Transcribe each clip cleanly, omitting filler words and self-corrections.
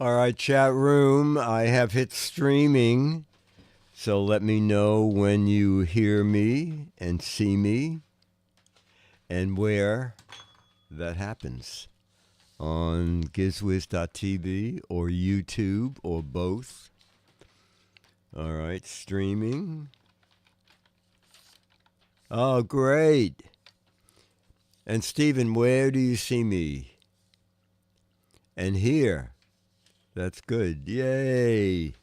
All right, chat room. I have hit streaming, so let me know when you hear me and see me and where that happens. On gizwiz.tv or YouTube or both. All right, streaming. Oh, great. And Stephen, where do you see me? And here. That's good. Yay.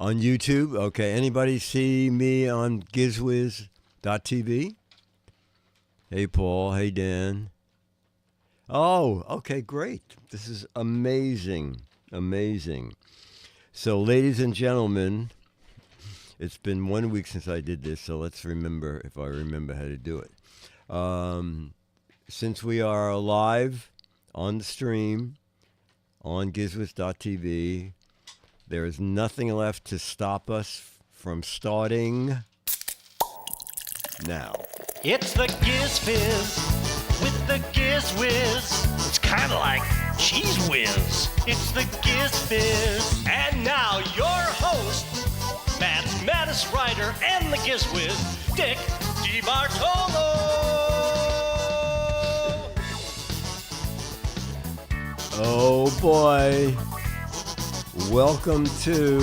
On YouTube? Okay. Anybody see me on gizwiz.tv? Hey, Paul. Hey, Dan. Oh, okay, great. This is amazing. Amazing. So, ladies and gentlemen, it's been 1 week since I did this, so let's remember if I remember how to do it. Since we are live on the stream on gizwiz.tv, there is nothing left to stop us from starting now. It's the Giz Fiz with the Giz Wiz. It's kind of like Cheese Whiz. It's the Giz Fiz. And now your host, Matt's Maddest Writer and the Giz Wiz, Dick DeBartolo. Oh boy. Welcome to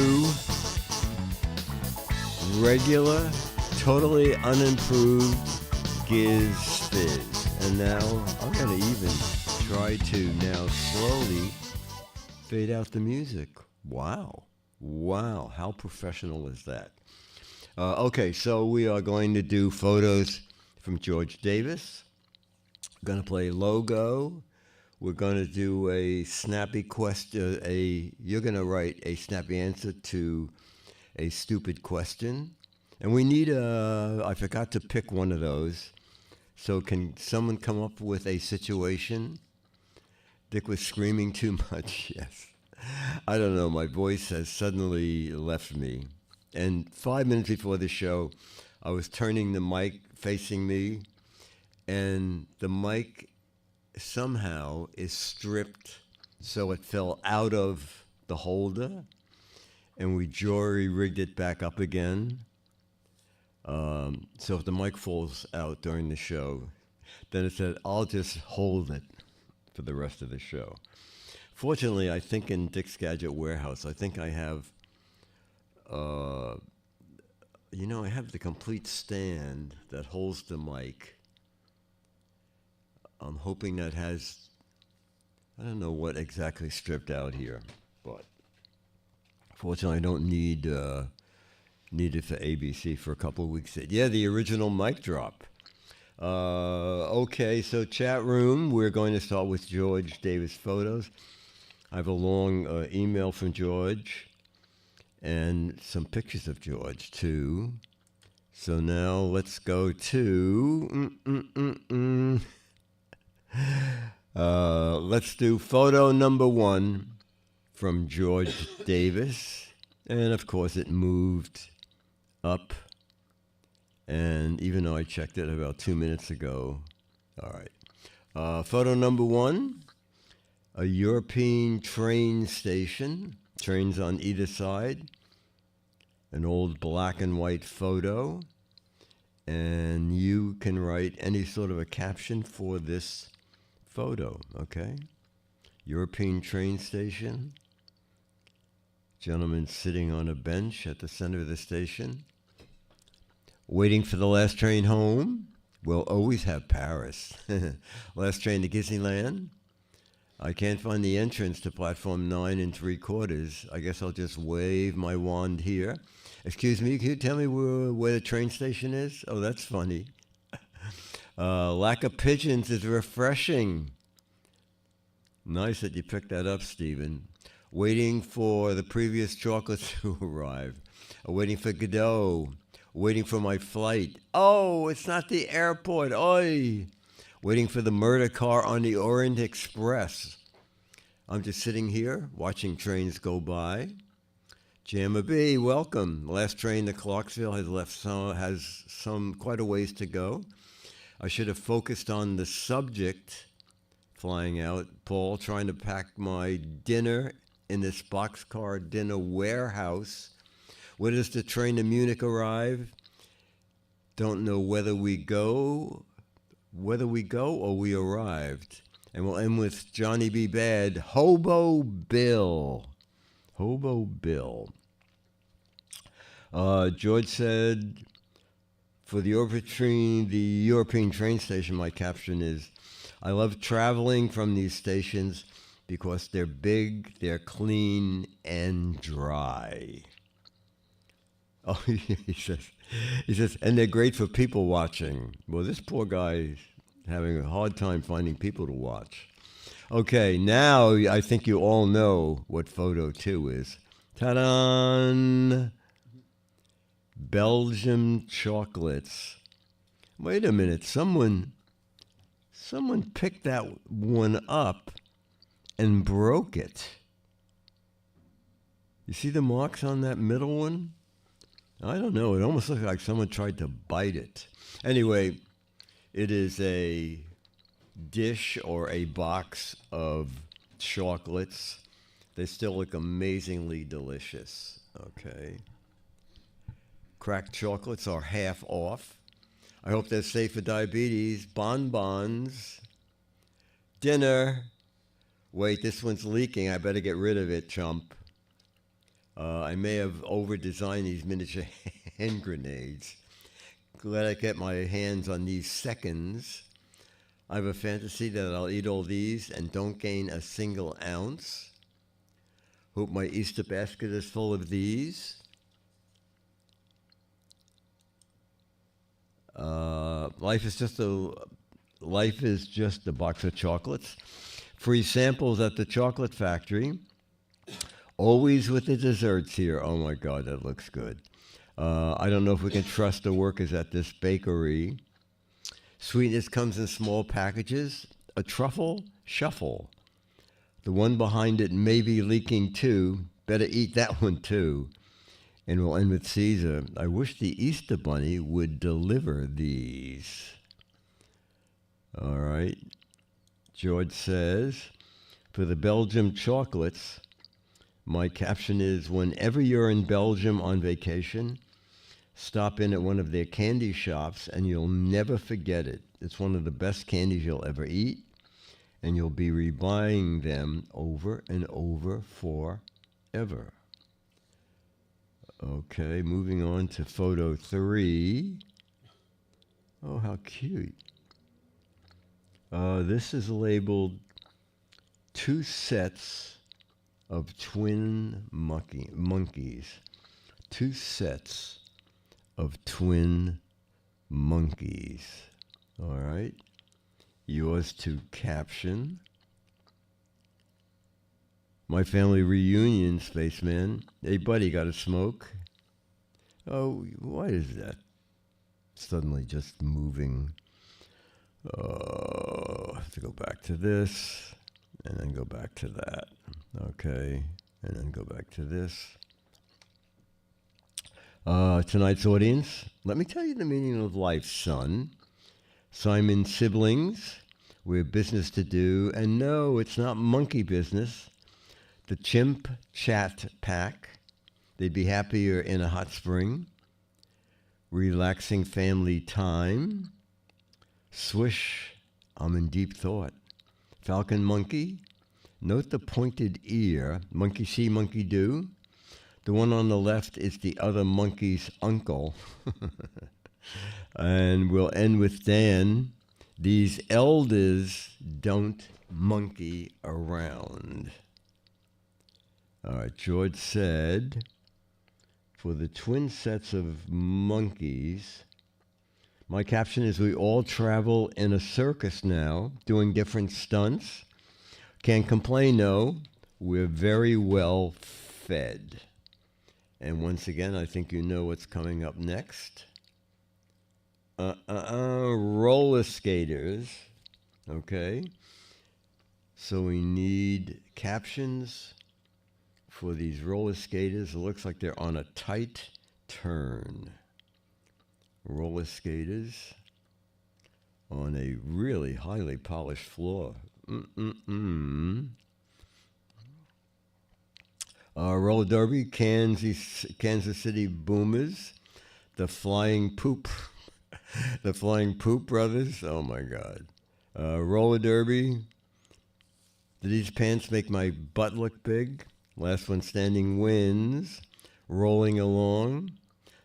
regular, totally unimproved Giz Fiz. And now I'm going to even try to now slowly fade out the music. Wow. Wow. How professional is that? Okay, so we are going to do photos from George Davis. Going to play logo. We're going to do a snappy question. You're going to write a snappy answer to a stupid question. And we need I forgot to pick one of those. So can someone come up with a situation? Dick was screaming too much. Yes. I don't know. My voice has suddenly left me. And 5 minutes before the show, I was turning the mic facing me, and the mic somehow is stripped so it fell out of the holder, and we jury-rigged it back up again. So if the mic falls out during the show, then it said, I'll just hold it for the rest of the show. Fortunately, I think in Dick's Gadget Warehouse, I think I have, I have the complete stand that holds the mic. I'm hoping that has, I don't know what exactly stripped out here, but fortunately I don't need it for ABC for a couple of weeks. Yeah, the original mic drop. Okay, so chat room, we're going to start with George Davis photos. I have a long email from George and some pictures of George too. So now let's go to let's do photo number 1 from George Davis. And of course it moved up. And even though I checked it about 2 minutes ago. All right. Photo number 1, a European train station. Trains on either side. An old black and white photo. And you can write any sort of a caption for this photo, okay? European train station. Gentleman sitting on a bench at the center of the station. Waiting for the last train home. We'll always have Paris. Last train to Disneyland. I can't find the entrance to platform 9 3/4. I guess I'll just wave my wand here. Excuse me, can you tell me where the train station is? Oh, that's funny. Lack of pigeons is refreshing. Nice that you picked that up, Stephen. Waiting for the previous chocolate to arrive. Waiting for Godot. Waiting for my flight. Oh, it's not the airport. Oi. Waiting for the murder car on the Orient Express. I'm just sitting here watching trains go by. Jamma B, welcome. Last train to Clarksville has some quite a ways to go. I should have focused on the subject flying out. Paul trying to pack my dinner in this boxcar dinner warehouse. Where does the train to Munich arrive? Don't know whether we go or we arrived. And we'll end with Johnny B. Bad, Hobo Bill. Hobo Bill. George said, for the European train station, my caption is, I love traveling from these stations because they're big, they're clean, and dry. Oh, he says, and they're great for people watching. Well, this poor guy's having a hard time finding people to watch. Okay, now I think you all know what photo 2 is. Ta-da! Belgium chocolates. Wait a minute, someone picked that one up and broke it. You see the marks on that middle one? I don't know. It almost looks like someone tried to bite it. Anyway, it is a dish or a box of chocolates. They still look amazingly delicious. Okay. Cracked chocolates are half off. I hope they're safe for diabetes. Bonbons. Dinner. Wait, this one's leaking. I better get rid of it, chump. I may have over-designed these miniature hand grenades. Glad I get my hands on these seconds. I have a fantasy that I'll eat all these and don't gain a single ounce. Hope my Easter basket is full of these. Life is just a box of chocolates. Free samples at the chocolate factory. Always with the desserts here. Oh my God, that looks good. I don't know if we can trust the workers at this bakery. Sweetness comes in small packages. A truffle shuffle. The one behind it may be leaking too. Better eat that one too. And we'll end with Caesar. I wish the Easter Bunny would deliver these. All right. George says, for the Belgium chocolates, my caption is, whenever you're in Belgium on vacation, stop in at one of their candy shops and you'll never forget it. It's one of the best candies you'll ever eat, and you'll be rebuying them over and over forever. Okay, moving on to photo 3. Oh, how cute. This is labeled 2 sets of twin monkeys. 2 sets of twin monkeys. All right. Yours to caption. My family reunion, spaceman. Hey, buddy, got a smoke? Oh, why is that suddenly just moving? Oh, I have to go back to this, and then go back to that. Okay, and then go back to this. Tonight's audience, let me tell you the meaning of life, son. Simon's siblings, we have business to do, and no, it's not monkey business. The chimp chat pack, they'd be happier in a hot spring. Relaxing family time. Swish, I'm in deep thought. Falcon monkey, note the pointed ear. Monkey see, monkey do. The one on the left is the other monkey's uncle. And we'll end with Dan. These elders don't monkey around. All right, George said, for the twin sets of monkeys, my caption is, we all travel in a circus now, doing different stunts. Can't complain, no. We're very well fed. And once again, I think you know what's coming up next. Roller skaters. Okay. So we need captions for these roller skaters. It looks like they're on a tight turn. Roller skaters on a really highly polished floor. Roller derby, Kansas City Boomers, the Flying Poop, the Flying Poop Brothers. Oh my God. Roller derby. Do these pants make my butt look big? Last one standing wins. Rolling along.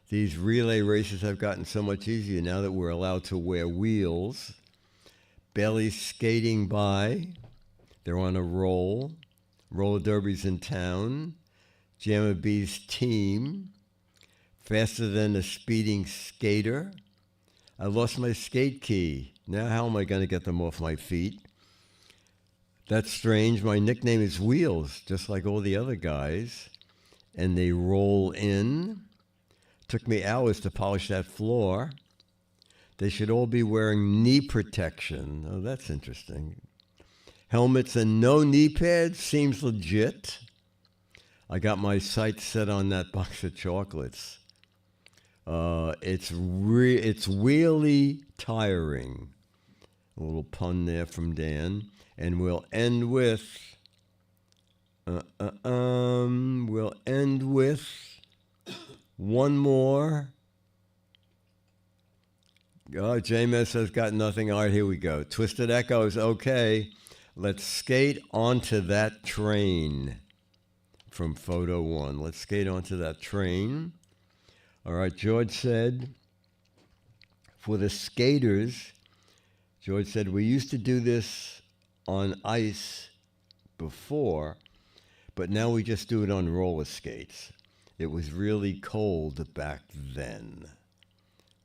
These relay races have gotten so much easier now that we're allowed to wear wheels. Belly skating by. They're on a roll. Roller derby's in town. Jamma B's team. Faster than a speeding skater. I lost my skate key. Now how am I going to get them off my feet? That's strange. My nickname is Wheels, just like all the other guys. And they roll in. Took me hours to polish that floor. They should all be wearing knee protection. Oh, that's interesting. Helmets and no knee pads seems legit. I got my sights set on that box of chocolates. It's really tiring. A little pun there from Dan. And we'll end with one more. Oh, J-Mess has got nothing. All right, here we go. Twisted Echoes. Okay, let's skate onto that train. From photo 1. Let's skate onto that train. All right, George said, for the skaters, George said, we used to do this on ice before, but now we just do it on roller skates. It was really cold back then.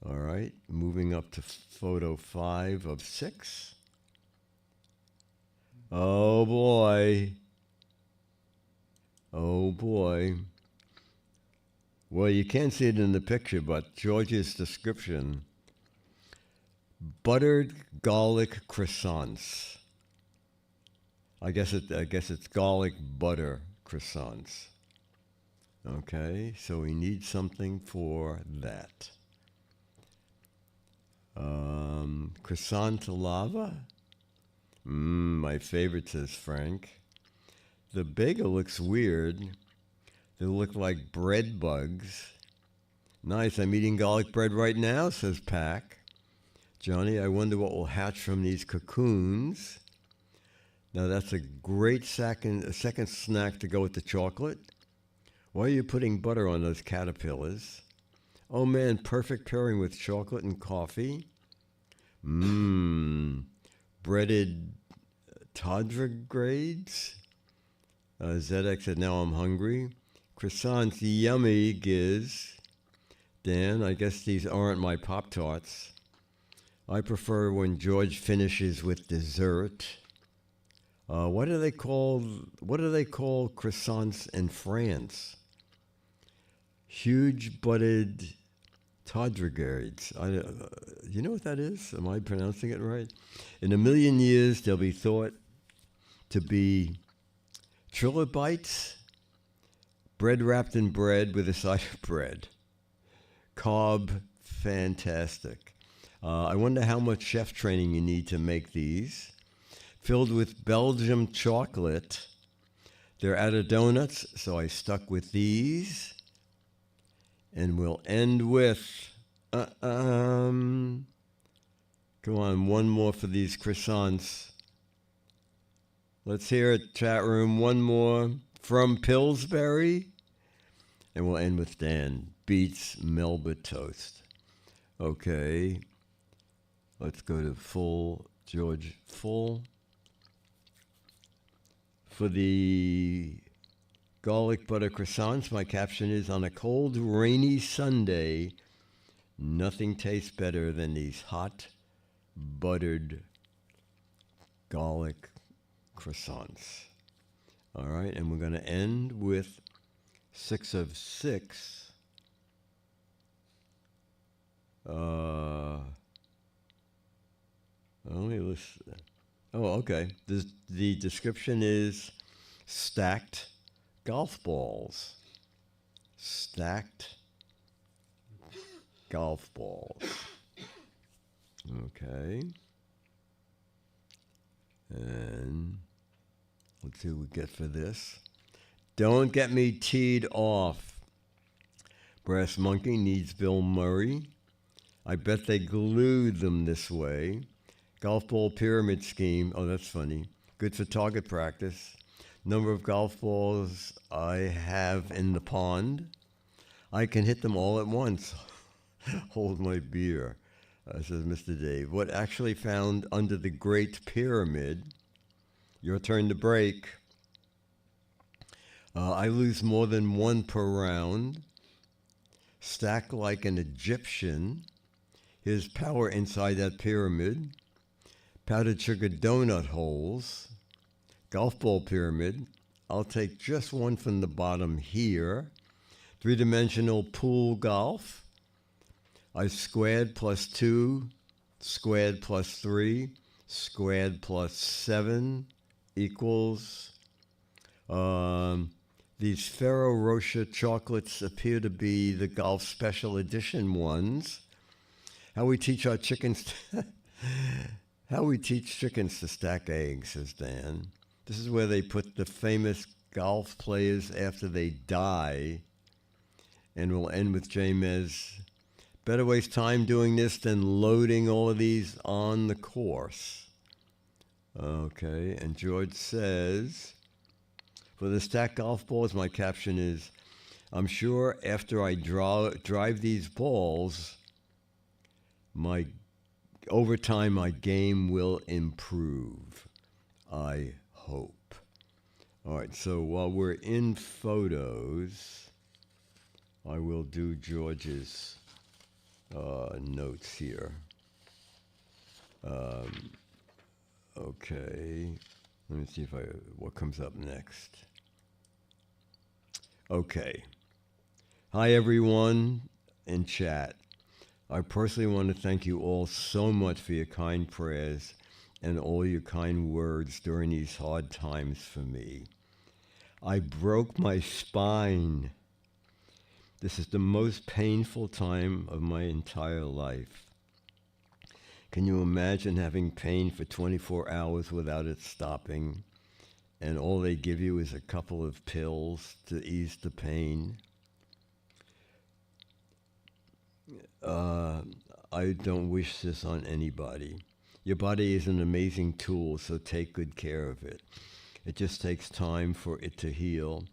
All right, moving up to photo 5 of 6. Oh boy. Oh boy. Well, you can't see it in the picture, but George's description. Buttered garlic croissants. I guess it's garlic butter croissants. Okay, so we need something for that. Croissant to lava? My favorite, says Frank. The bagel looks weird. They look like bread bugs. Nice, I'm eating garlic bread right now, says Pack. Johnny, I wonder what will hatch from these cocoons. Now that's a great second snack to go with the chocolate. Why are you putting butter on those caterpillars? Oh man, perfect pairing with chocolate and coffee. Breaded tardigrades. ZX said, now I'm hungry. Croissants, yummy, Giz. Dan, I guess these aren't my Pop-Tarts. I prefer when George finishes with dessert. What do they call croissants in France? Huge butted tardigrades. You know what that is? Am I pronouncing it right? In a million years, they'll be thought to be trilobites, bread wrapped in bread with a side of bread. Cobb, fantastic. I wonder how much chef training you need to make these. Filled with Belgium chocolate. They're out of donuts, so I stuck with these. And we'll end with, come on, one more for these croissants. Let's hear it, chat room. One more from Pillsbury. And we'll end with Dan. Beats Melba toast. Okay. Let's go to full, George, full. For the garlic butter croissants, my caption is, on a cold, rainy Sunday, nothing tastes better than these hot, buttered garlic croissants. All right, and we're going to end with 6 of 6. Only listen. Oh, okay. The description is stacked golf balls. Stacked golf balls. Okay. And Let's see what we get for this. Don't get me teed off. Brass Monkey needs Bill Murray. I bet they glued them this way. Golf ball pyramid scheme. Oh, that's funny. Good for target practice. Number of golf balls I have in the pond. I can hit them all at once. Hold my beer, says Mr. Dave. What actually found under the Great Pyramid? Your turn to break. I lose more than one per round. Stack like an Egyptian. Here's power inside that pyramid. Powdered sugar donut holes. Golf ball pyramid. I'll take just one from the bottom here. Three-dimensional pool golf. I squared plus 2, squared plus 3, squared plus 7 equals. These Ferrero Rocher chocolates appear to be the golf special edition ones. How we teach chickens to stack eggs, says Dan. This is where they put the famous golf players after they die. And we'll end with Jamez. Better waste time doing this than loading all of these on the course. Okay, and George says, for the stacked golf balls, my caption is, I'm sure after I drive these balls, over time my game will improve. I hope. All right, so while we're in photos, I will do George's notes here. Okay, let me see what comes up next. Okay. Hi, everyone in chat. I personally want to thank you all so much for your kind prayers and all your kind words during these hard times for me. I broke my spine. This is the most painful time of my entire life. Can you imagine having pain for 24 hours without it stopping, and all they give you is a couple of pills to ease the pain? I don't wish this on anybody. Your body is an amazing tool, so take good care of it. It just takes time for it to heal,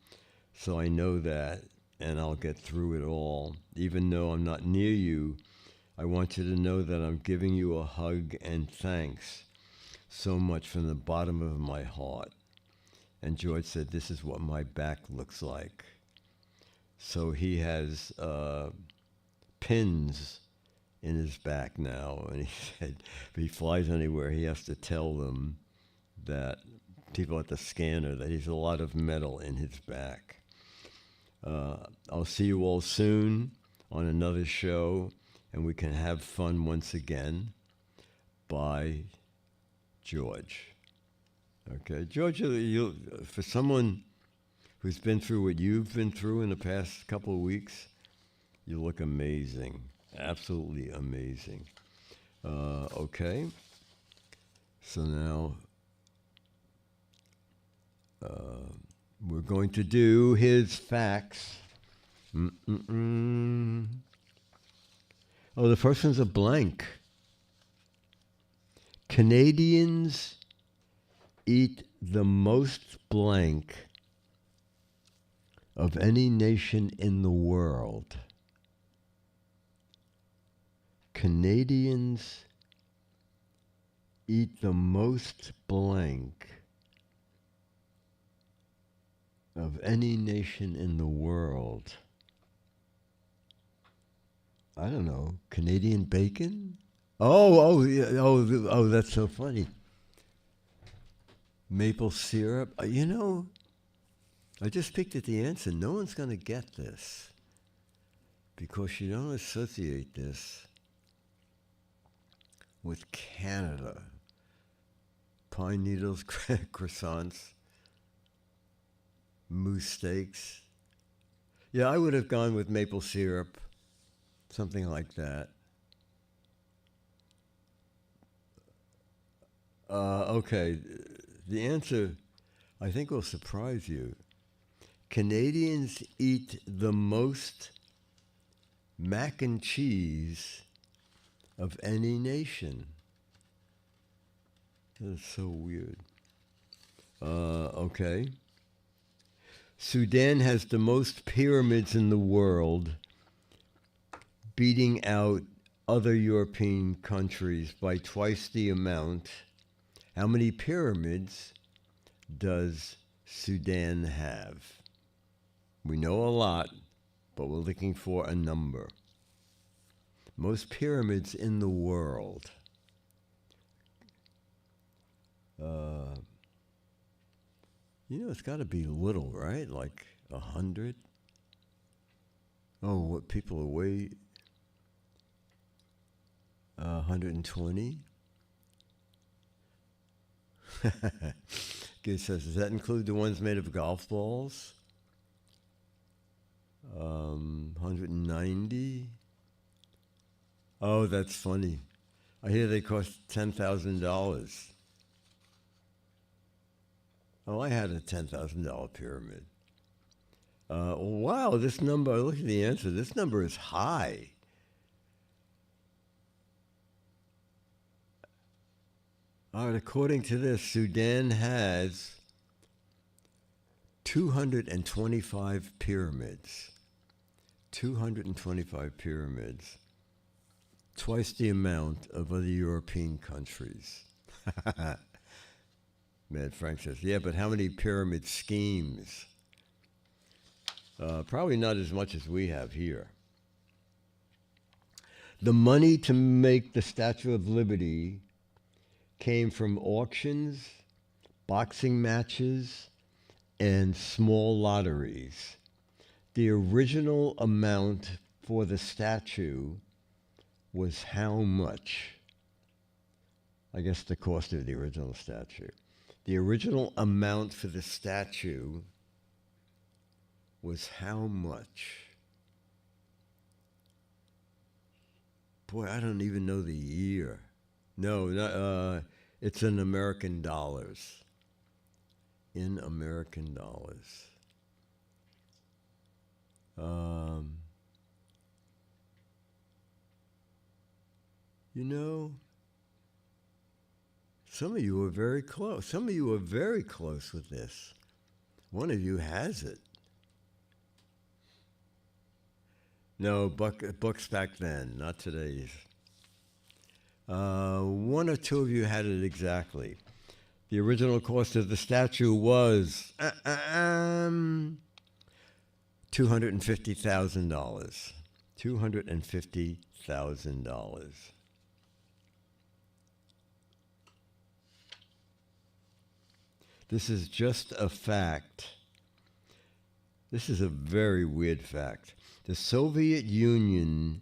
so I know that, and I'll get through it all. Even though I'm not near you, I want you to know that I'm giving you a hug and thanks so much from the bottom of my heart. And George said, this is what my back looks like. So he has pins in his back now, and he said if he flies anywhere, he has to tell them, that people at the scanner, that he's a lot of metal in his back. I'll see you all soon on another show, and we can have fun once again. Bye, George. Okay, George, for someone who's been through what you've been through in the past couple of weeks, you look amazing. Absolutely amazing. Okay. So now we're going to do his facts. Oh, the first one's a blank. Canadians eat the most blank of any nation in the world. Canadians eat the most blank of any nation in the world. I don't know. Canadian bacon? Oh, that's so funny. Maple syrup. You know, I just picked at the answer. No one's going to get this because you don't associate this with Canada. Pine needles, croissants, moose steaks. Yeah, I would have gone with maple syrup, something like that. Okay, the answer, I think will surprise you. Canadians eat the most mac and cheese of any nation. That's so weird. Okay. Sudan has the most pyramids in the world, beating out other European countries by twice the amount. How many pyramids does Sudan have? We know a lot, but we're looking for a number. Most pyramids in the world. It's got to be little, right? Like 100? Oh, what people are way... 120? Giz says, does that include the ones made of golf balls? 190? Oh, that's funny. I hear they cost $10,000. Oh, I had a $10,000 pyramid. Wow, this number, look at the answer. This number is high. All right, according to this, Sudan has 225 pyramids. 225 pyramids. Twice the amount of other European countries. Mad Frank says, yeah, but how many pyramid schemes? Probably not as much as we have here. The money to make the Statue of Liberty came from auctions, boxing matches, and small lotteries. The original amount for the statue was how much? I guess the cost of the original statue. The original amount for the statue was how much? Boy, I don't even know the year. No, it's in American dollars. In American dollars. Some of you are very close. Some of you are very close with this. One of you has it. No, books back then, not today's. One or two of you had it exactly. The original cost of the statue was $250,000. $250,000. This is just a fact. This is a very weird fact. The Soviet Union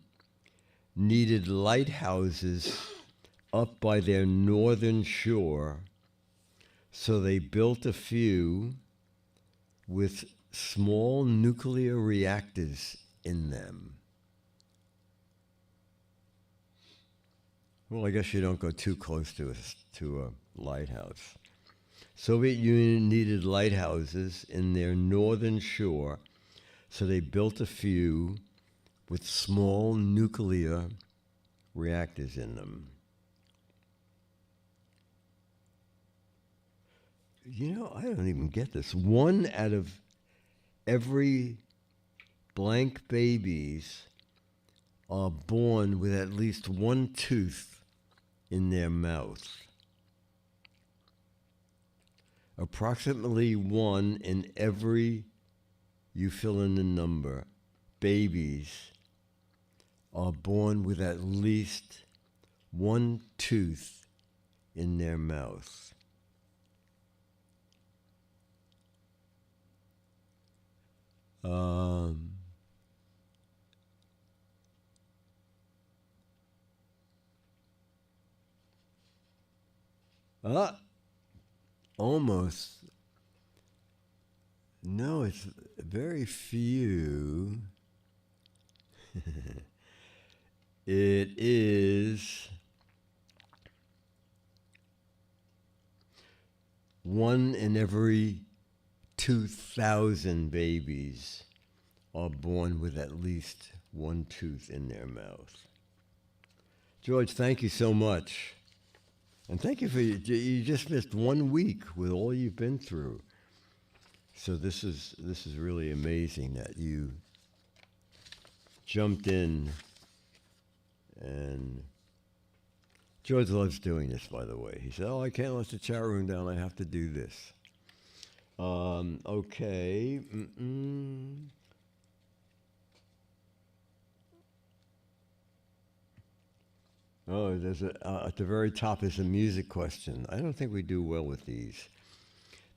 needed lighthouses up by their northern shore, so they built a few with small nuclear reactors in them. Well, I guess you don't go too close to a lighthouse. Soviet Union needed lighthouses in their northern shore, so they built a few with small nuclear reactors in them. I don't even get this. 1 out of every blank babies are born with at least one tooth in their mouth. Approximately 1 in every, you fill in the number, babies are born with at least one tooth in their mouth. Almost. No, it's very few. It is 1 in every 2,000 babies are born with at least one tooth in their mouth. George, thank you so much. And thank you for, you just missed 1 week with all you've been through. So this is really amazing that you jumped in. And George loves doing this, by the way. He said, oh, I can't let the chat room down. I have to do this. Okay. Oh, there's at the very top is a music question. I don't think we do well with these.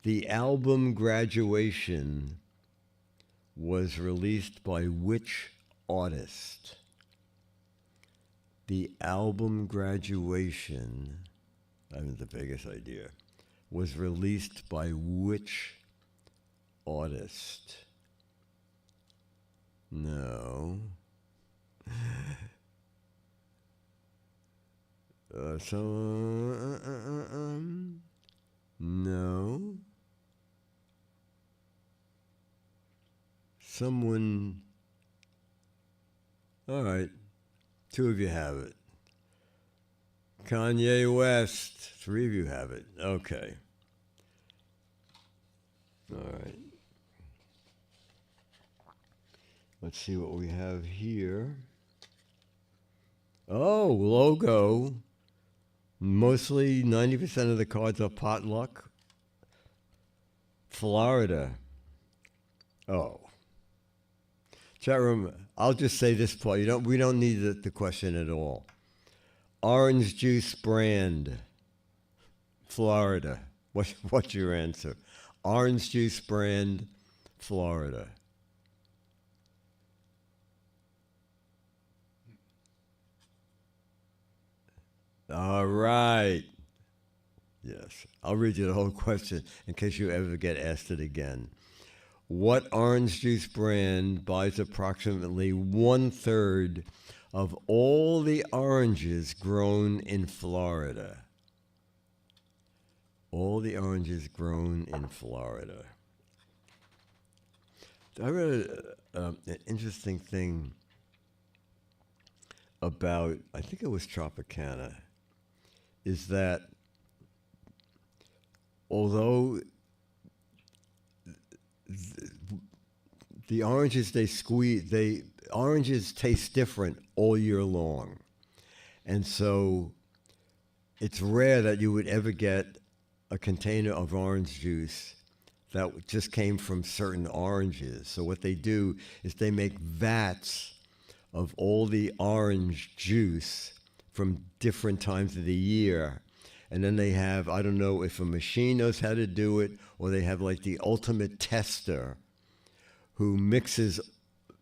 The album Graduation was released by which artist? The album Graduation, I have the biggest idea, was released by which artist? No. No. Someone. All right. 2 of you have it. Kanye West. 3 of you have it. Okay. All right. Let's see what we have here. Oh, logo. Mostly 90% of the cards are potluck. Florida. Oh. Chat room, I'll just say this part. We don't need the question at all. Orange juice brand. Florida. What's your answer? Orange juice brand, Florida. All right. Yes. I'll read you the whole question in case you ever get asked it again. What orange juice brand buys approximately 1/3 of all the oranges grown in Florida? All the oranges grown in Florida. I read an interesting thing about, I think it was Tropicana, is that although the oranges they squeeze, oranges taste different all year long. And so it's rare that you would ever get a container of orange juice that just came from certain oranges. So what they do is they make vats of all the orange juice from different times of the year. And then they have, I don't know if a machine knows how to do it, or they have like the ultimate tester who mixes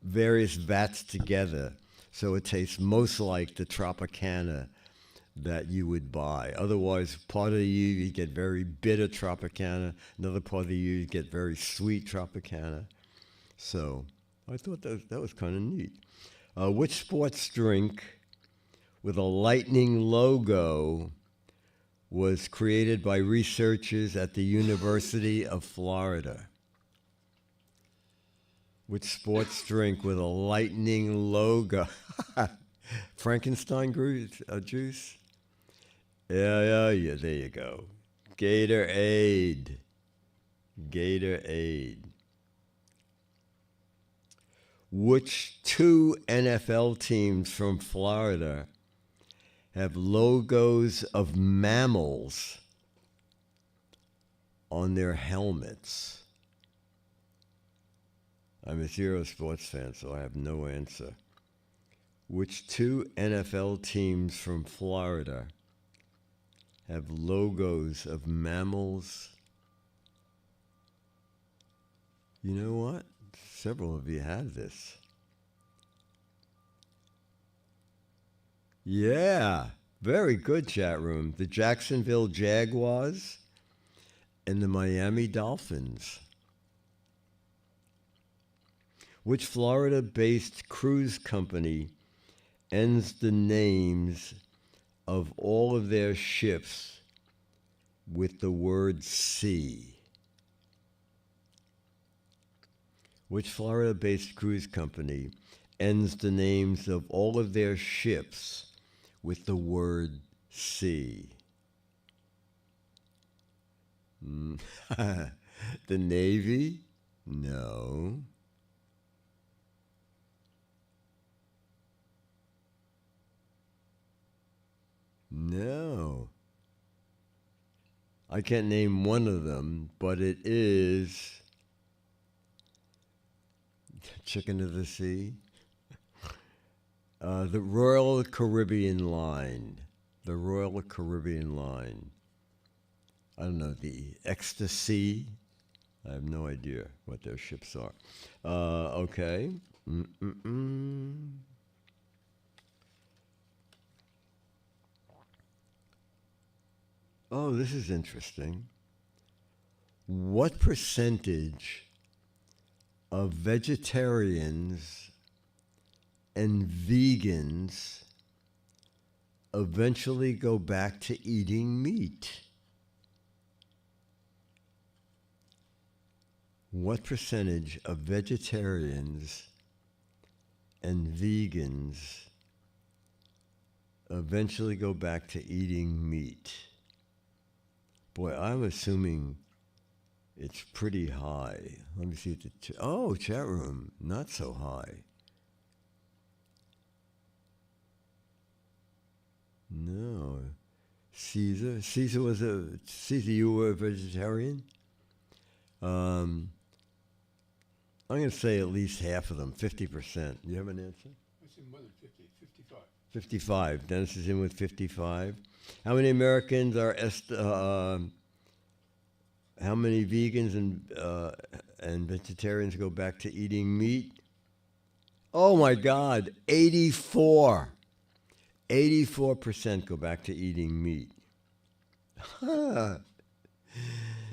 various vats together so it tastes most like the Tropicana that you would buy. Otherwise, part of the year you get very bitter Tropicana, another part of the year you get very sweet Tropicana. So I thought that was kind of neat. Which sports drink with a lightning logo was created by researchers at the University of Florida? Which sports drink with a lightning logo? Frankenstein juice? Yeah, there you go. Gatorade. Which 2 NFL teams from Florida have logos of mammals on their helmets? I'm a zero sports fan, so I have no answer. Which 2 NFL teams from Florida have logos of mammals? You know what? Several of you have this. Yeah, very good, chat room. The Jacksonville Jaguars and the Miami Dolphins. Which Florida-based cruise company ends the names of all of their ships with the word sea? Which Florida-based cruise company ends the names of all of their ships with the word sea? The Navy? No. No. I can't name one of them, but it is Chicken of the Sea. The Royal Caribbean Line. The Royal Caribbean Line. I don't know, the Ecstasy. I have no idea what their ships are. Okay. Oh, this is interesting. What percentage of vegetarians and vegans eventually go back to eating meat? What percentage of vegetarians and vegans eventually go back to eating meat? Boy, I'm assuming it's pretty high. Let me see if the chat room, not so high. No. Caesar, you were a vegetarian? I'm going to say at least half of them, 50%. You have an answer? I say more than 50, 55. 55. Dennis is in with 55. How many Americans are how many vegans and vegetarians go back to eating meat? Oh my God, 84. 84% go back to eating meat.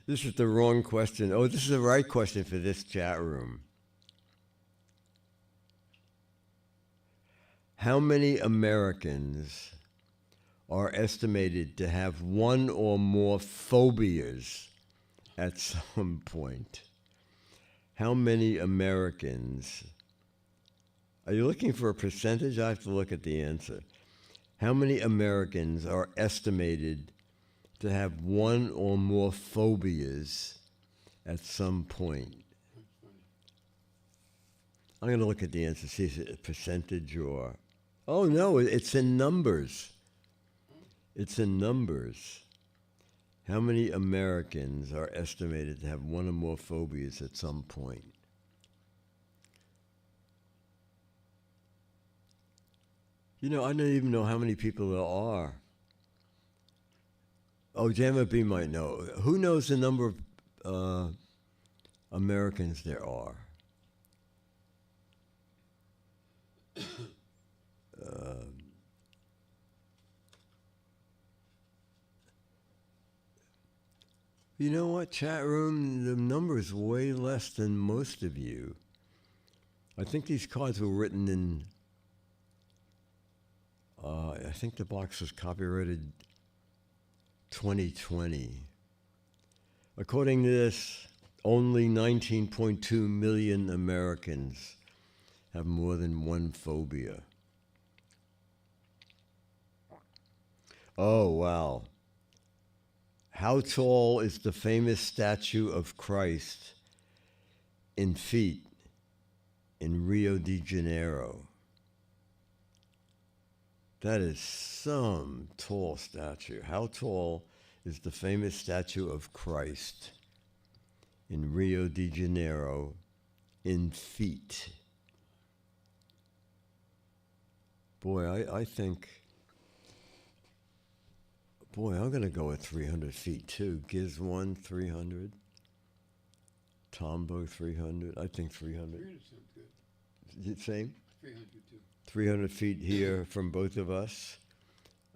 This is the wrong question. Oh, this is the right question for this chat room. How many Americans are estimated to have one or more phobias at some point? How many Americans? Are you looking for a percentage? I have to look at the answer. How many Americans are estimated to have one or more phobias at some point? I'm going to look at the answer, see if it's a percentage or... Oh, no, it's in numbers. It's in numbers. How many Americans are estimated to have one or more phobias at some point? You know, I don't even know how many people there are. Oh, Jamma B might know. Who knows the number of Americans there are? You know what, chat room? The number is way less than most of you. I think these cards were written in... I think the box was copyrighted 2020. According to this, only 19.2 million Americans have more than one phobia. Oh, wow. How tall is the famous statue of Christ in feet in Rio de Janeiro? That is some tall statue. How tall is the famous statue of Christ in Rio de Janeiro in feet? Boy, I think... Boy, I'm going to go with 300 feet, too. Giz 1, 300. Tombo, 300. I think 300. 300 sounds good. Same? 300 too. 300 feet here from both of us.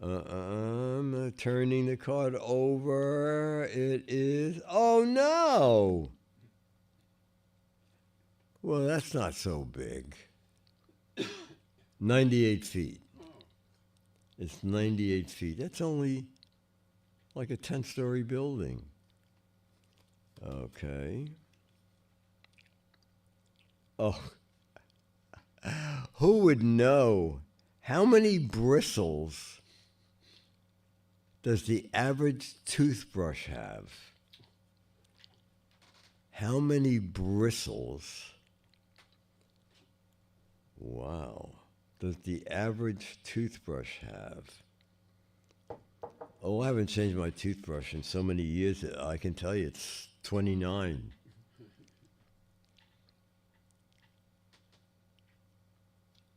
I'm turning the card over. It is... Oh, no! Well, that's not so big. 98 feet. It's 98 feet. That's only like a 10-story building. Okay. Oh, who would know how many bristles does the average toothbrush have? How many bristles, wow, does the average toothbrush have? Oh, I haven't changed my toothbrush in so many years that I can tell you it's 29.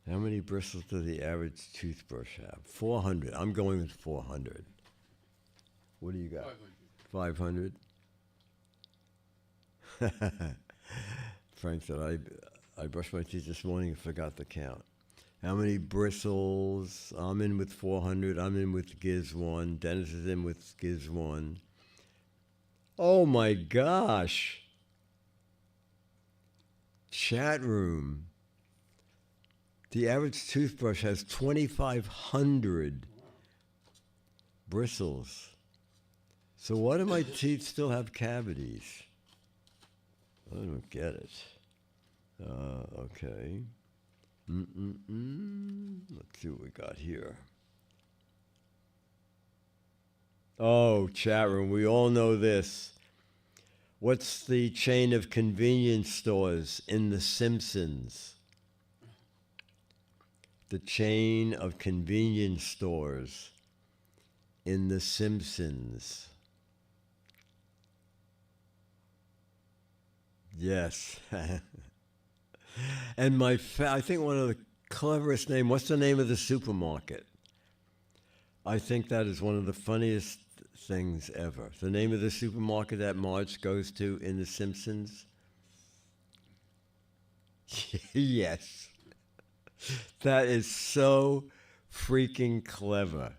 How many bristles does the average toothbrush have? 400. I'm going with 400. What do you got? 500. 500? Frank said, I brushed my teeth this morning and forgot to count. How many bristles? I'm in with 400. I'm in with Giz 1. Dennis is in with Giz 1. Oh my gosh. Chat room. The average toothbrush has 2,500 bristles. So why do my teeth still have cavities? I don't get it. Okay. Let's see what we got here. Oh, chat room, we all know this. What's the chain of convenience stores in The Simpsons? The chain of convenience stores in The Simpsons. Yes. And I think one of the cleverest names, what's the name of the supermarket? I think that is one of the funniest things ever. The name of the supermarket that Marge goes to in The Simpsons? Yes. That is so freaking clever.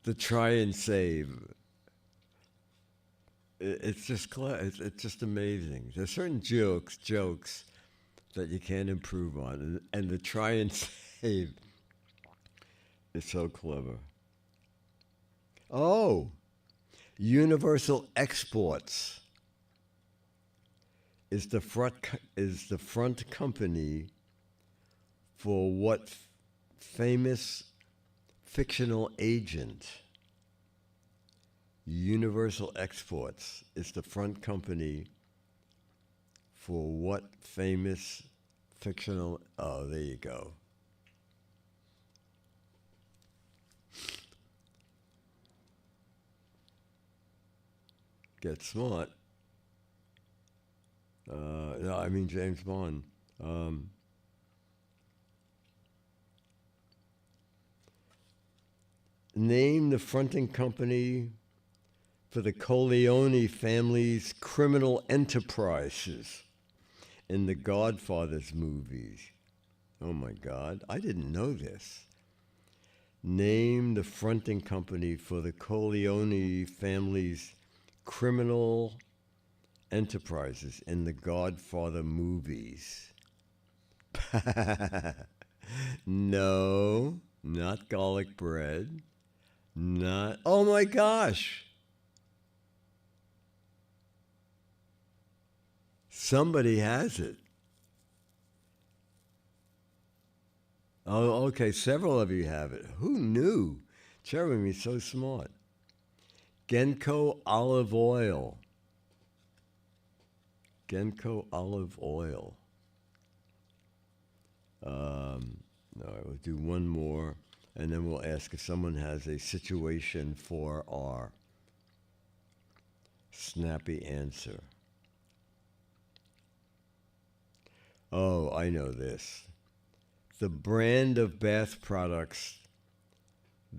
To try and save. It's just clever. It's just amazing. There's certain jokes that you can't improve on, and to try and save is so clever. Oh, Universal Exports is the front company for what famous fictional agent? Universal Exports is the front company for what famous fictional... Oh, there you go. Get smart. No, I mean James Bond. Name the fronting company for the Corleone family's criminal enterprises in the Godfather's movies. Oh my God, I didn't know this. Name the fronting company for the Corleone family's criminal enterprises in the Godfather movies. No, not garlic bread. Not, oh my gosh. Somebody has it. Oh, okay, several of you have it. Who knew? Jeremy's so smart. Genco olive oil. Genco olive oil. All right, we'll do one more, and then we'll ask if someone has a situation for our snappy answer. Oh, I know this. The brand of bath products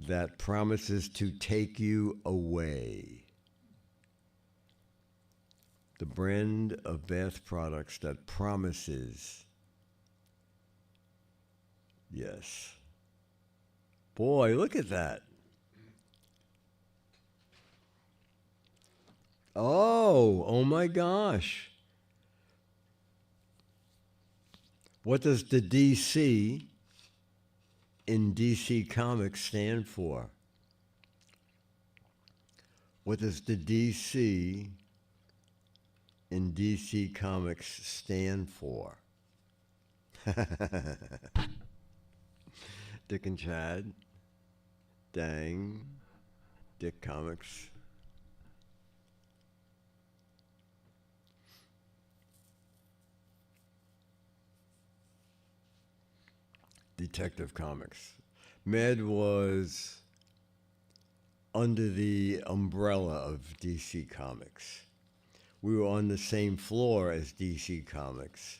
that promises to take you away. The brand of bath products that promises. Yes. Boy, look at that. Oh my gosh. What does the DC in DC Comics stand for? What does the DC in DC Comics stand for? Dick and Chad, Dang, Dick Comics. Detective Comics. Mad was under the umbrella of DC Comics. We were on the same floor as DC Comics,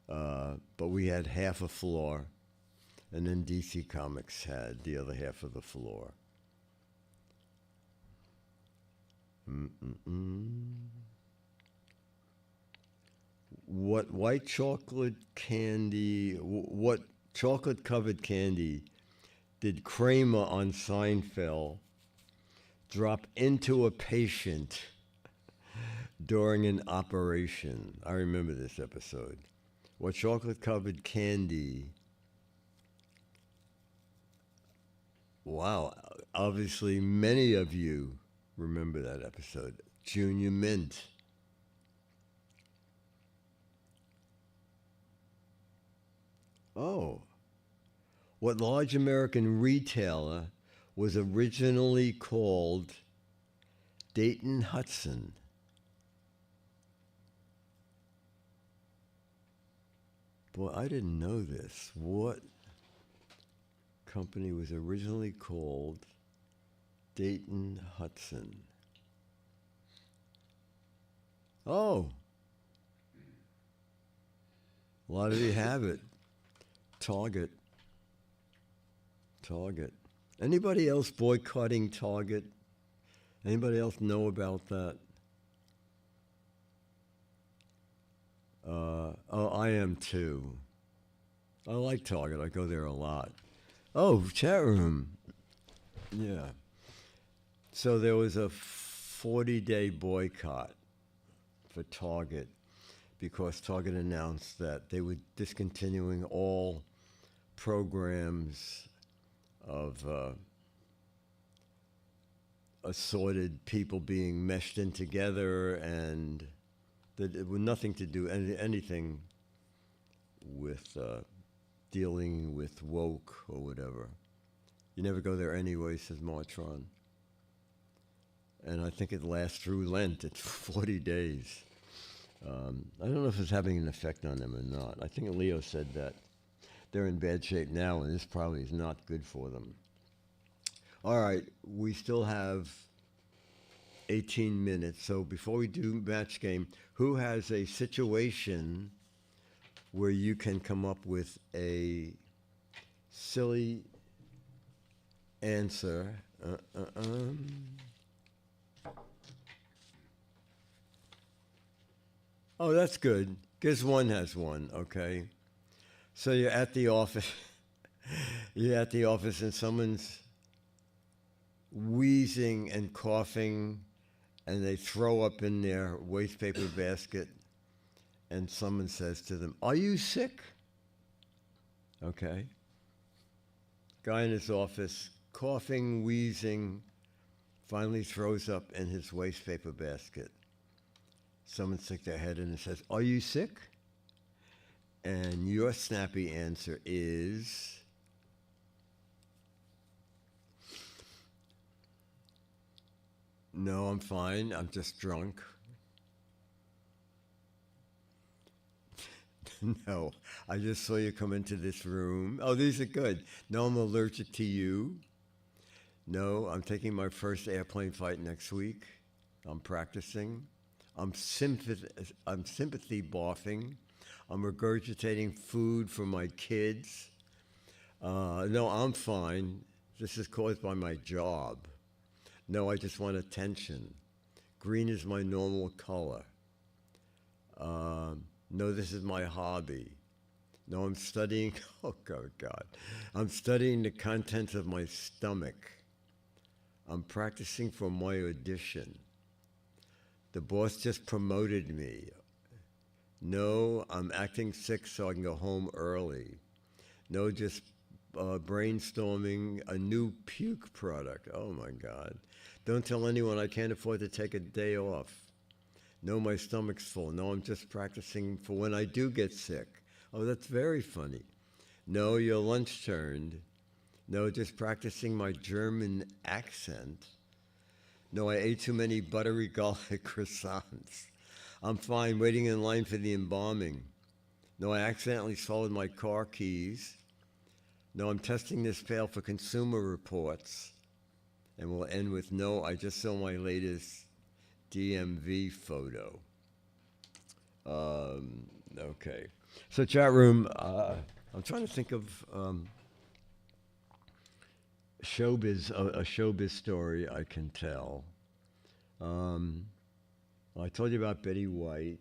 but we had half a floor, and then DC Comics had the other half of the floor. What white chocolate candy, what chocolate-covered candy did Kramer on Seinfeld drop into a patient during an operation? I remember this episode. What chocolate-covered candy? Wow, obviously many of you remember that episode. Junior Mint. Oh, what large American retailer was originally called Dayton Hudson? Boy, I didn't know this. What company was originally called Dayton Hudson? Oh, a lot of you have it. Target. Anybody else boycotting Target? Anybody else know about that? I am too. I like Target. I go there a lot. Oh, chat room. Yeah. So there was a 40-day boycott for Target because Target announced that they were discontinuing all programs of assorted people being meshed in together, and that it was nothing to do anything with dealing with woke or whatever. You never go there anyway, says Martron. And I think it lasts through Lent. It's 40 days. I don't know if it's having an effect on them or not. I think Leo said that they're in bad shape now, and this probably is not good for them. All right, we still have 18 minutes. So before we do match game, who has a situation where you can come up with a silly answer? Oh, that's good. Giz one has one, okay? So you're at the office. You're at the office and someone's wheezing and coughing, and they throw up in their waste paper basket, and someone says to them, "Are you sick?" Okay. Guy in his office, coughing, wheezing, finally throws up in his waste paper basket. Someone sticks their head in and says, "Are you sick?" And your snappy answer is, "No, I'm fine. I'm just drunk." "No, I just saw you come into this room." Oh, these are good. "No, I'm allergic to you." "No, I'm taking my first airplane flight next week. I'm practicing." I'm sympathy barfing. "I'm regurgitating food for my kids." "No, I'm fine. This is caused by my job." "No, I just want attention. Green is my normal color." "No, this is my hobby." "No, I'm studying." Oh, God. "I'm studying the contents of my stomach." "I'm practicing for my audition." "The boss just promoted me." "No, I'm acting sick so I can go home early." "No, just brainstorming a new puke product. Oh my God. Don't tell anyone I can't afford to take a day off. No, my stomach's full. No, I'm just practicing for when I do get sick. Oh, that's very funny. No, your lunch turned. No, just practicing my German accent. No, I ate too many buttery garlic croissants. I'm fine, waiting in line for the embalming. No, I accidentally swallowed my car keys. No, I'm testing this pail for Consumer Reports. And we'll end with, no, I just saw my latest DMV photo. Okay. So chat room, I'm trying to think of showbiz, a showbiz story I can tell. I told you about Betty White.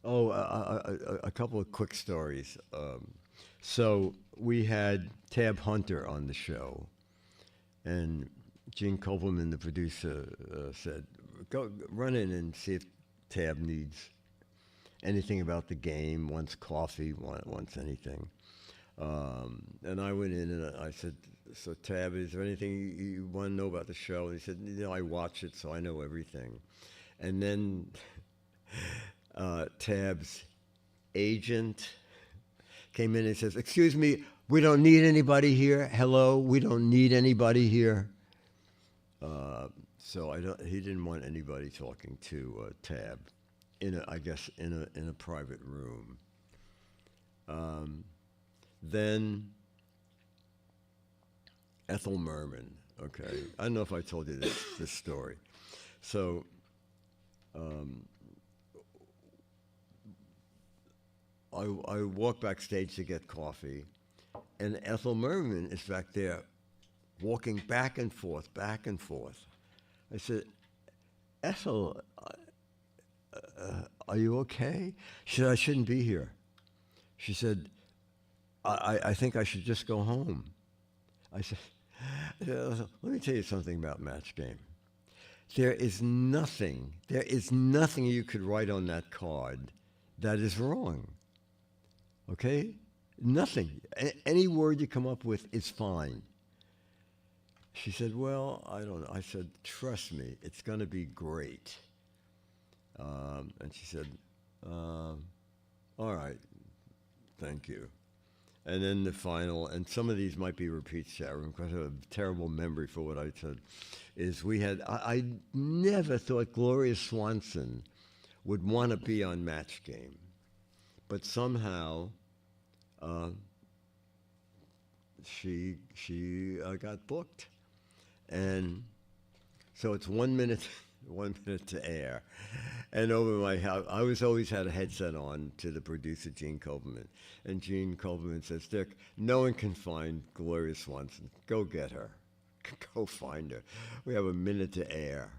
Oh, a couple of quick stories. So we had Tab Hunter on the show, and Gene Copeland, the producer, said, "Go run in and see if Tab needs anything about the game, wants coffee, wants anything." And I went in and I said, "So Tab, is there anything you want to know about the show?" And he said, I watch it, so I know everything." And then Tab's agent came in and says, "Excuse me, we don't need anybody here. Hello, we don't need anybody here." So he didn't want anybody talking to Tab in a private room. Then Ethel Merman. Okay, I don't know if I told you this story. So I walked backstage to get coffee, and Ethel Merman is back there walking back and forth, back and forth. I said, "Ethel, are you okay?" She said, "I shouldn't be here." She said, I think I should just go home." I said, "Let me tell you something about Match Game. There is nothing you could write on that card that is wrong. Okay? Nothing. Any word you come up with is fine." She said, "Well, I don't know." I said, "Trust me, it's going to be great." And she said, "All right, thank you." And then the final, and some of these might be repeats, chat room, because I have a terrible memory for what I said, is I never thought Gloria Swanson would want to be on Match Game. But somehow she got booked. And so it's 1 minute, 1 minute to air. And over my house, I always had a headset on to the producer, Gene Copeland. And Gene Copeland says, "Dick, no one can find Gloria Swanson. Go get her. Go find her. We have 1 minute to air."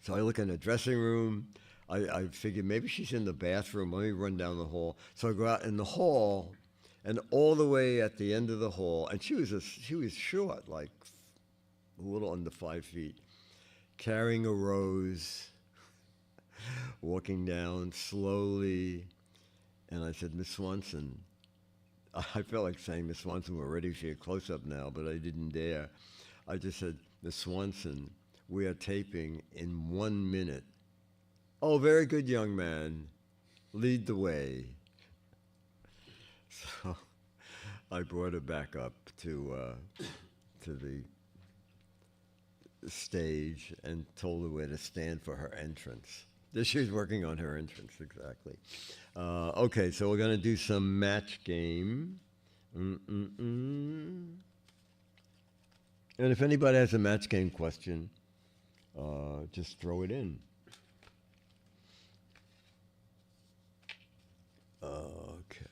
So I look in the dressing room. I figured maybe she's in the bathroom. Let me run down the hall. So I go out in the hall, and all the way at the end of the hall, and she was short, like a little under 5 feet, carrying a rose, walking down slowly. And I said, "Miss Swanson," I felt like saying, "Miss Swanson, we're ready for your close-up now," but I didn't dare. I just said, "Miss Swanson, we are taping in 1 minute." "Oh, very good, young man. Lead the way." So I brought her back up to the stage and told her where to stand for her entrance. She was working on her entrance, exactly. Okay, so we're going to do some Match Game. And if anybody has a Match Game question, just throw it in. Okay.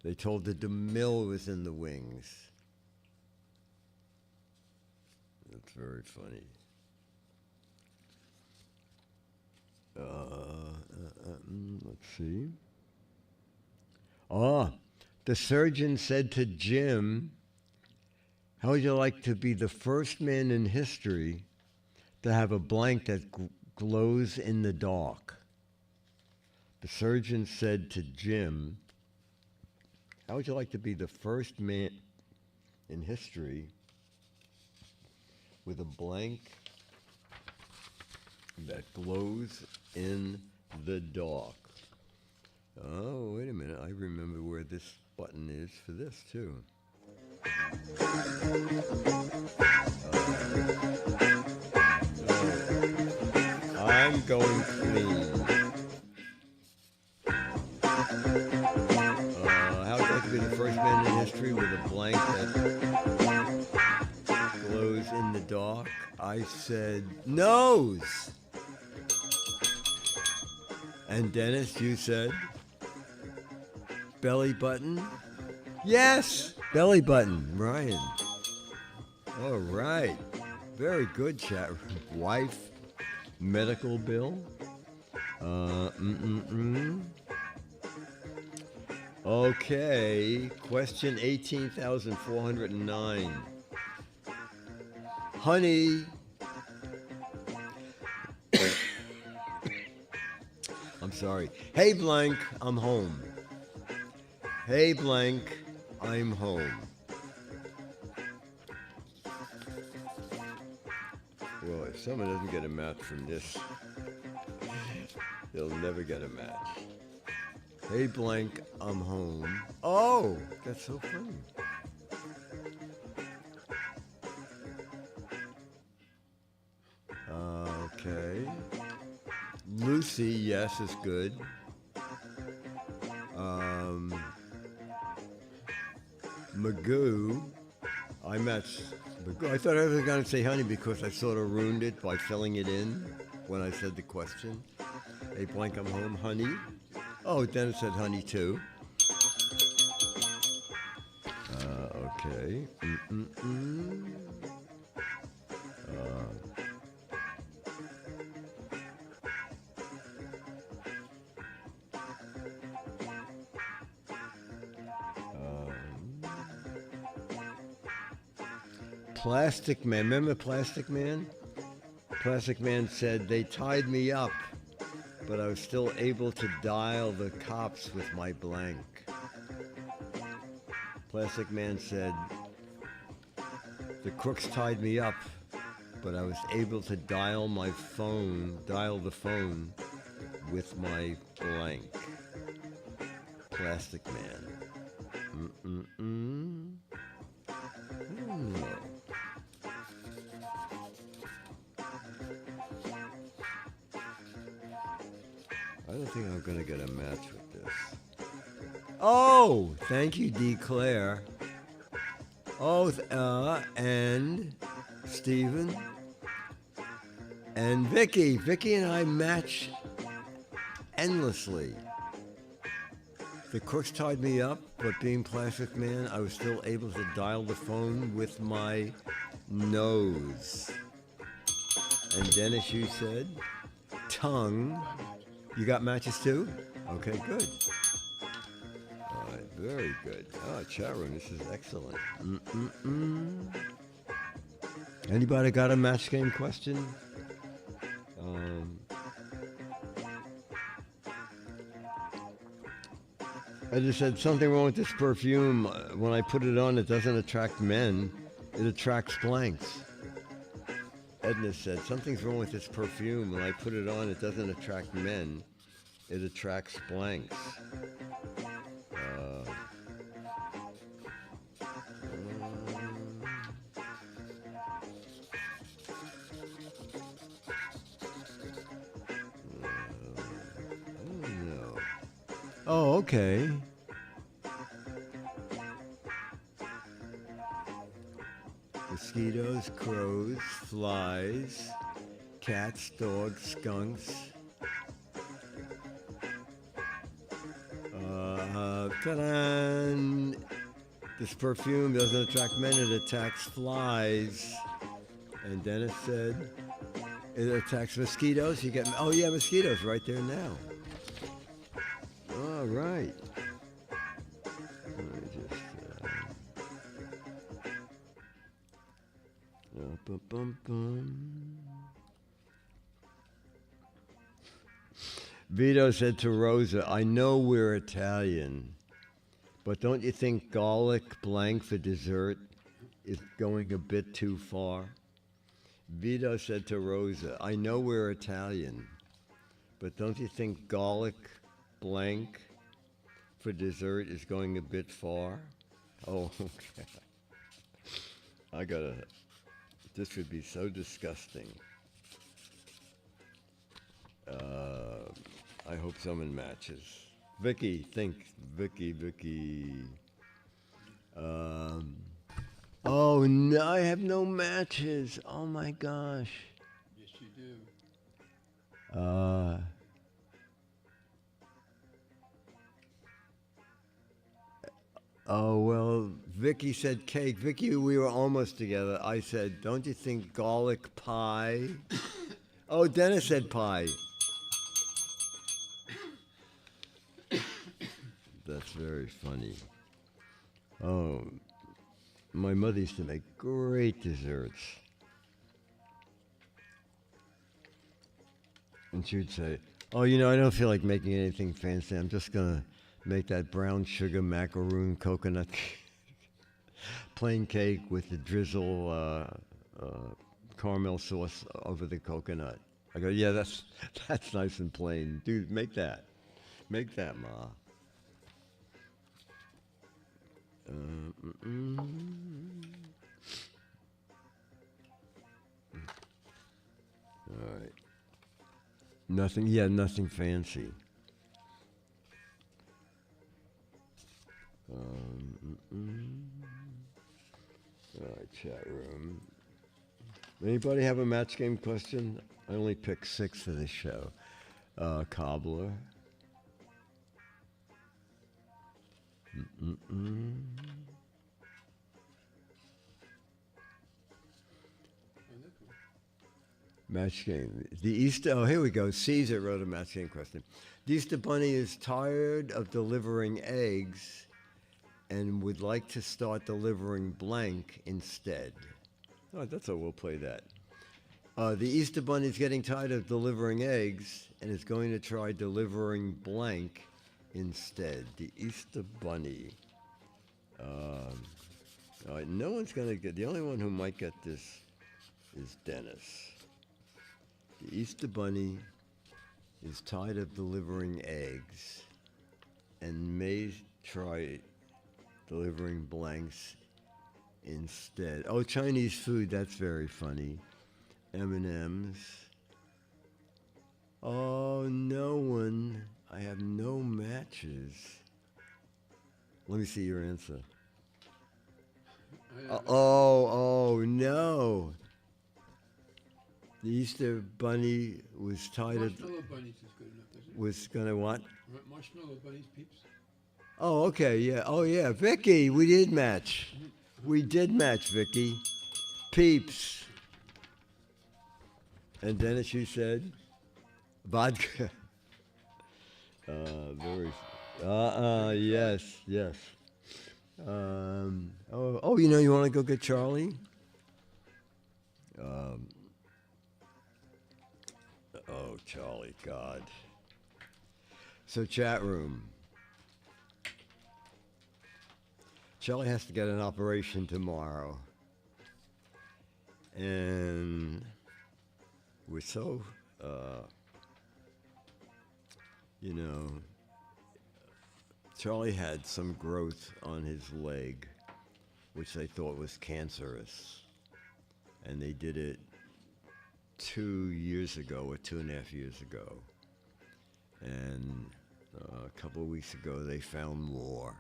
They told the DeMille was in the wings. That's very funny. Let's see. The surgeon said to Jim, "How would you like to be the first man in history to have a blank that glows in the dark?" The surgeon said to Jim, How would you like to be the first man in history with a blank that glows in the dark? Oh, wait a minute. I remember where this button is for this, too. I'm going clean. How would you like to be the first man in history with a blank that glows in the dark? I said nose. And Dennis, you said belly button? Yes, belly button, Ryan. All right. Very good, chat room. Wife, medical bill. Okay, question 18,409. Honey. I'm sorry. Hey, blank, I'm home. Hey, blank, I'm home. Well, if someone doesn't get a match from this, they'll never get a match. Hey, blank, I'm home. Oh, that's so funny. Okay. Lucy, yes, is good. Magoo, I matched Magoo. I thought I was going to say honey because I sort of ruined it by filling it in when I said the question. Hey, blank, I'm home, honey. Oh, Dennis said honey too. Okay. Plastic Man. Remember Plastic Man? Plastic Man said, they tied me up, but I was still able to dial the cops with my blank. Plastic Man said, the crooks tied me up, but I was able to dial the phone with my blank. Plastic Man. I don't know. I don't think I'm going to get a match with this. Oh, thank you, D. Claire. Oh, and Stephen and Vicky. Vicky and I match endlessly. The crooks tied me up, but being Plastic Man, I was still able to dial the phone with my nose. And Dennis, you said tongue. You got matches too? Okay, good. All right, very good. Oh, chat room, this is excellent. Anybody got a match game question? I just said something wrong with this perfume. When I put it on, it doesn't attract men. It attracts blanks. Edna said, something's wrong with this perfume. When I put it on, it doesn't attract men. It attracts blanks. I don't know. Oh, okay. Mosquitoes, crows, flies, cats, dogs, skunks. Ta-da! This perfume doesn't attract men, it attacks flies. And Dennis said, it attacks mosquitoes. You get, oh yeah, mosquitoes right there now. All right. Let me just, Vito said to Rosa, I know we're Italian, But don't you think garlic blank for dessert is going a bit too far? Vito said to Rosa, I know we're Italian, but don't you think garlic blank for dessert is going a bit far? Oh, okay. This would be so disgusting. I hope someone matches. Vicky. Oh no, I have no matches. Oh my gosh. Yes, you do. Oh well, Vicky said cake. Vicky, we were almost together. I said, don't you think garlic pie? Oh, Dennis said pie. That's very funny. Oh, my mother used to make great desserts. And she would say, oh, I don't feel like making anything fancy. I'm just going to make that brown sugar macaroon coconut plain cake with the drizzle caramel sauce over the coconut. I go, yeah, that's nice and plain. Dude, make that. Make that, Ma. All right. Nothing fancy. All right, chat room. Anybody have a match game question? I only picked 6 for this show. Cobbler. Match game. The Easter. Oh, here we go. Caesar wrote a match game question. The Easter Bunny is tired of delivering eggs and would like to start delivering blank instead. Oh, that's how we'll play that. The Easter Bunny is getting tired of delivering eggs and is going to try delivering blank instead. The Easter Bunny. All right, no one's going to get. The only one who might get this is Dennis. The Easter Bunny is tired of delivering eggs and may try delivering blanks instead. Oh, Chinese food, that's very funny. M&Ms. Oh, no one. I have no matches. Let me see your answer. Oh, no. The Easter Bunny was tired of... Marshmallow bunnies is good enough, isn't it? Was going to what? Marshmallow bunnies, peeps. Oh, okay, yeah. Oh, yeah. Vicky, we did match. We did match, Vicky. Peeps. And Dennis, you said? Vodka. Very... yes. You want to go get Charlie? Oh, Charlie, God. So, chat room. Charlie has to get an operation tomorrow. And we're so, Charlie had some growth on his leg, which they thought was cancerous. And they did it 2 years ago or 2.5 years ago. And a couple of weeks ago, they found more.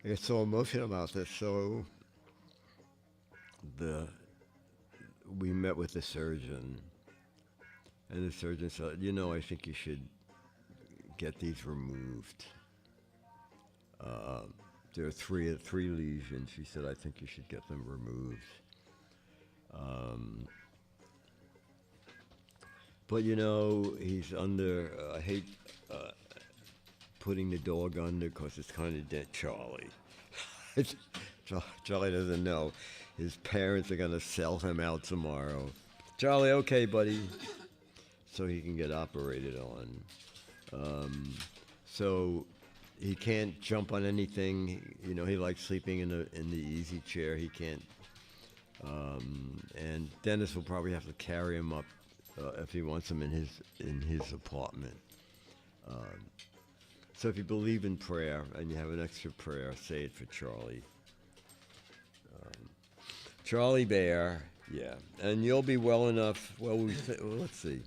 I get so emotional about this. So we met with the surgeon, and the surgeon said, I think you should get these removed. There are three lesions. She said, I think you should get them removed. But he's under, I hate putting the dog under because it's kind of dead. Charlie. Charlie doesn't know. His parents are going to sell him out tomorrow. Charlie, okay, buddy. So he can get operated on. So he can't jump on anything. You know, he likes sleeping in the easy chair. He can't. And Dennis will probably have to carry him up if he wants him in his apartment. So if you believe in prayer and you have an extra prayer, say it for Charlie. Charlie Bear, yeah, and you'll be well enough. Well, let's see.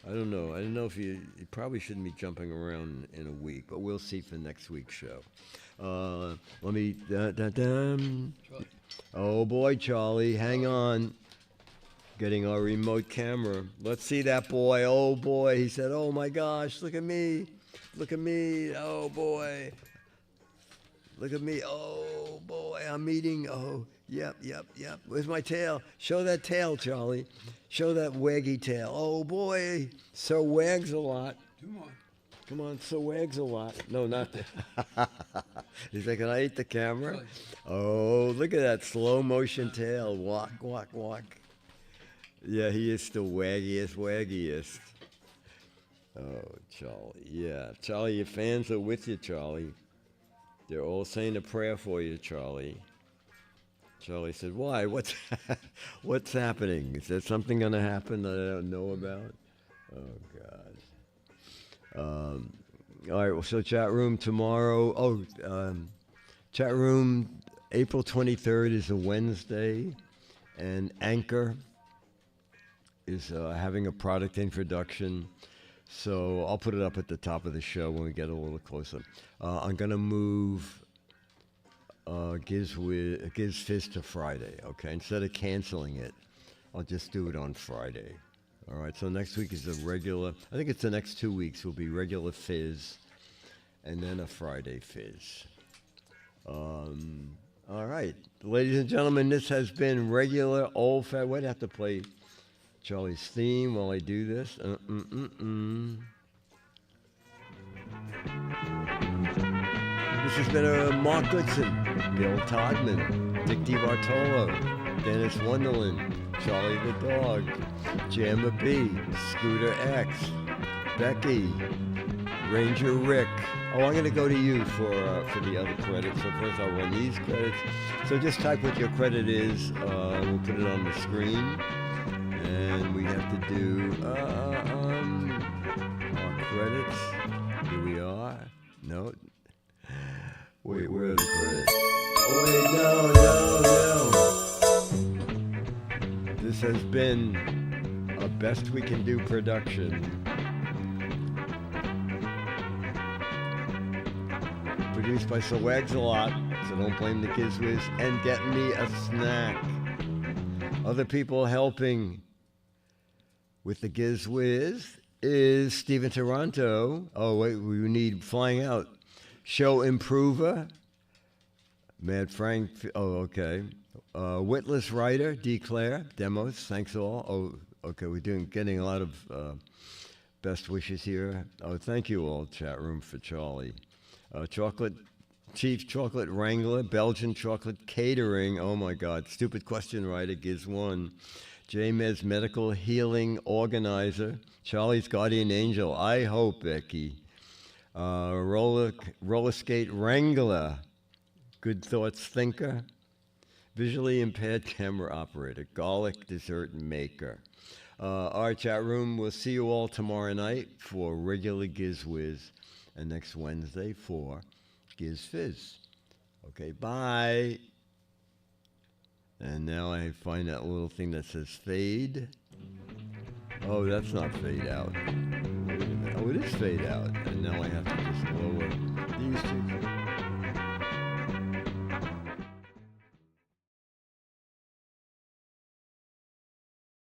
I don't know. I don't know if you probably shouldn't be jumping around in a week, but we'll see for next week's show. Let me. Oh boy, Charlie, hang on. Getting our remote camera. Let's see that boy. Oh boy, he said, "Oh my gosh, look at me, look at me. Oh boy, look at me. Oh boy, I'm eating. Oh." Yep. Where's my tail? Show that tail, Charlie. Show that waggy tail. Oh, boy. So wags a lot. Come on, so wags a lot. No, not that. He's like, can I eat the camera? Oh, look at that slow motion tail. Walk. Yeah, he is still waggiest. Oh, Charlie. Yeah, Charlie, your fans are with you, Charlie. They're all saying a prayer for you, Charlie. Charlie said, why? What's happening? Is there something going to happen that I don't know about? Oh, God. All right, well, so chat room tomorrow. Chat room April 23rd is a Wednesday, and Anchor is having a product introduction. So I'll put it up at the top of the show when we get a little closer. I'm going to move Giz Fiz to Friday, okay? Instead of canceling it, I'll just do it on Friday. All right, so next week is a regular, I think it's the next 2 weeks will be regular Fizz and then a Friday Fizz. All right, ladies and gentlemen, this has been regular old-fashioned. Why'd I have to play Charlie's theme while I do this? This has been Mark Goodson, Bill Todman, Dick DeBartolo, Dennis Wonderland, Charlie the Dog, Jamma B, Scooter X, Becky, Ranger Rick. Oh, I'm going to go to you for the other credits. So first I'll run these credits. So just type what your credit is. We'll put it on the screen. And we have to do our credits. Here we are. No. Wait, where are the credits? Oh, wait, no. This has been a Best We Can Do production. Produced by So Wags a Lot, so don't blame the Giz Fiz, and Get Me a Snack. Other people helping with the Giz Fiz is Stephen Toronto. Oh, wait, we need Flying Out. Show Improver, Mad Frank, okay. Witless Writer, Declare, Demos, thanks all. Oh, okay, we're getting a lot of best wishes here. Oh, thank you all, chat room, for Charlie. Chief Chocolate Wrangler, Belgian Chocolate Catering, oh my God, Stupid Question Writer, Giz One. J-Mez Medical Healing Organizer, Charlie's Guardian Angel, I hope, Becky. Roller Skate Wrangler, Good Thoughts Thinker, Visually Impaired Camera Operator, Garlic Dessert Maker. Our chat room, we'll see you all tomorrow night for regular Giz Fiz, and next Wednesday for Giz Fiz. Okay, bye. And now I find that little thing that says fade. Oh, that's not fade out. Wait a minute. Oh, it is fade out. And now I have to just lower